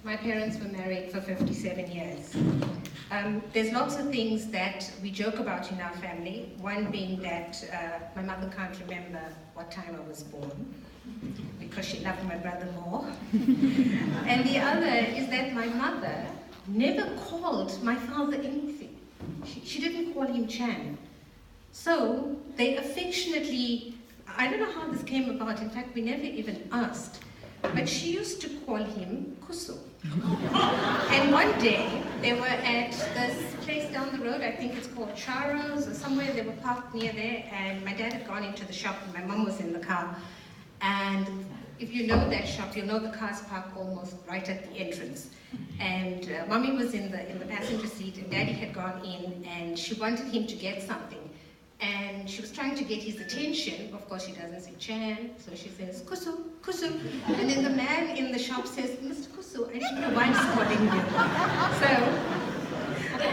My parents were married for 57 years. There's lots of things that we joke about in our family, one being that my mother can't remember what time I was born, because she loved my brother more. And the other is that my mother never called my father anything. She didn't call him Chan. So they affectionately, I don't know how this came about, in fact we never even asked, but she used to call him Kusu. And one day they were at this place down the road, I think it's called Charo's or somewhere, they were parked near there, and my dad had gone into the shop and my mom was in the car. And if you know that shop, you'll know the cars park almost right at the entrance. And mommy was in the passenger seat and daddy had gone in and she wanted him to get something. And she was trying to get his attention. Of course, she doesn't say Chan, so she says, Kusu, Kusu. And then the man in the shop says, Mr. Kusu, I think your wife's calling you. So,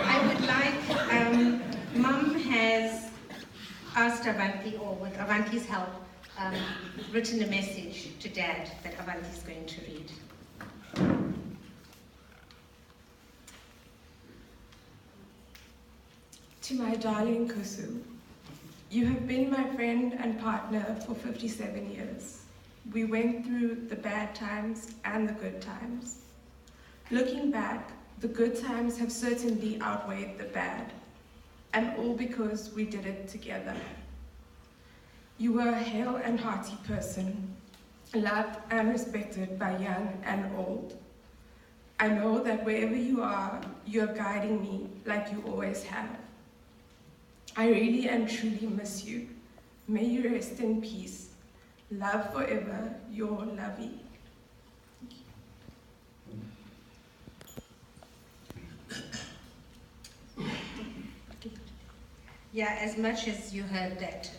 I would like, Mum has asked Avanti, or with Avanti's help, written a message to Dad that Avanti is going to read. To my darling Kusu, you have been my friend and partner for 57 years. We went through the bad times and the good times. Looking back, the good times have certainly outweighed the bad, and all because we did it together. You were a hale and hearty person, loved and respected by young and old. I know that wherever you are guiding me like you always have. I really and truly miss you. May you rest in peace. Love forever, your Lovey. Yeah, as much as you heard that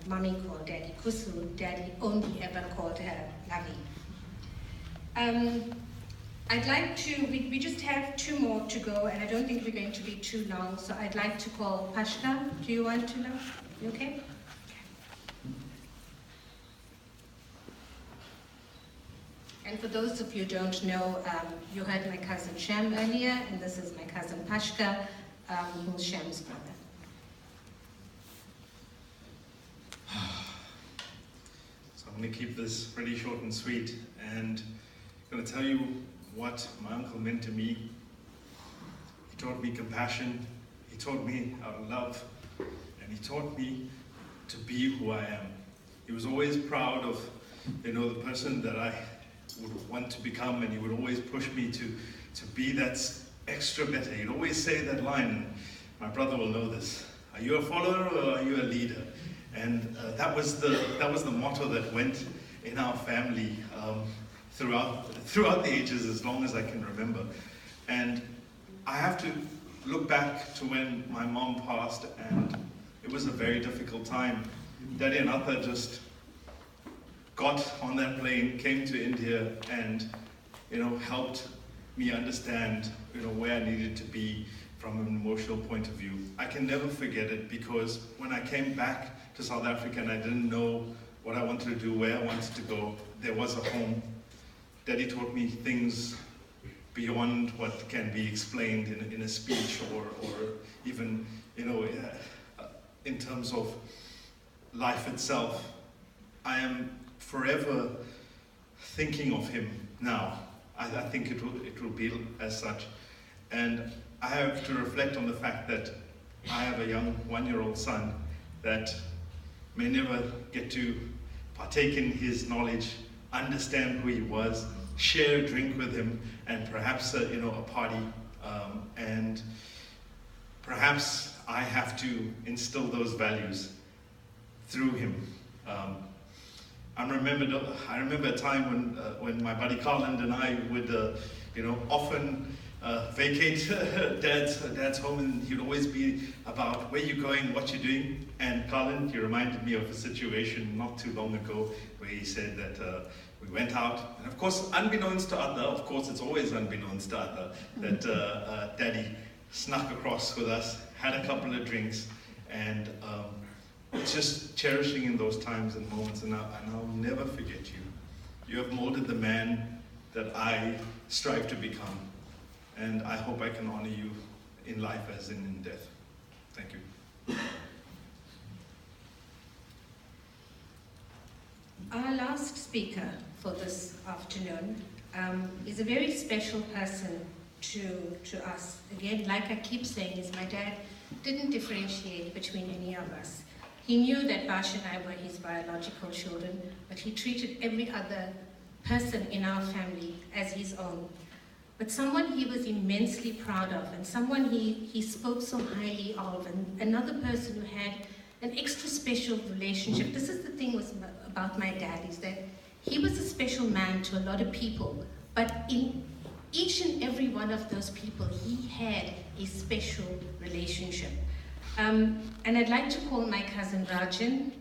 mommy called daddy Kusu, daddy only ever called her Lovey. I'd like to, we just have two more to go, and I don't think we're going to be too long, so I'd like to call Pashka. Do you want to know? You okay? And for those of you who don't know, you heard my cousin Shem earlier, and this is my cousin Pashka, who's Shem's brother. So I'm going to keep this pretty short and sweet, and I'm going to tell you what my uncle meant to me. He taught me compassion, he taught me how to love, and he taught me to be who I am. He was always proud of, the person that I would want to become, and he would always push me to be that extra better. He'd always say that line, and my brother will know this: are you a follower or are you a leader? And that was the motto that went in our family throughout the ages, as long as I can remember. And I have to look back to when my mom passed, and it was a very difficult time. Daddy and Atha just got on that plane, came to India, and helped me understand where I needed to be from an emotional point of view. I can never forget it, because when I came back to South Africa and I didn't know what I wanted to do, where I wanted to go, there was a home. Daddy taught me things beyond what can be explained in a speech, or even in terms of life itself. I am forever thinking of him now. I think it will be as such. And I have to reflect on the fact that I have a young 1-year-old son that may never get to partake in his knowledge, understand who he was, share a drink with him, and perhaps a party, and perhaps I have to instill those values through him. I remember a time when my buddy Carland and I would often vacate dad's home, and he'd always be about where you're going, what you're doing. And Carland, you reminded me of a situation not too long ago where he said that we went out, and of course, unbeknownst to Atha, of course it's always unbeknownst to Atha, that Daddy snuck across with us, had a couple of drinks, and it's just cherishing in those times and moments, and I'll never forget you. You have molded the man that I strive to become. And I hope I can honor you in life as in death. Thank you. Our last speaker for this afternoon is a very special person to us. Again, like I keep saying, is my dad didn't differentiate between any of us. He knew that Bash and I were his biological children, but he treated every other person in our family as his own. But someone he was immensely proud of, and someone he spoke so highly of, and another person who had an extra special relationship. This is the thing about my dad, is that he was a special man to a lot of people, but in each and every one of those people, he had a special relationship. And I'd like to call my cousin Rajan,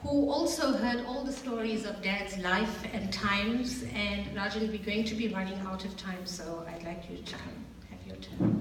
who also heard all the stories of Dad's life and times, and Rajan, we're going to be running out of time, so I'd like you to have your turn.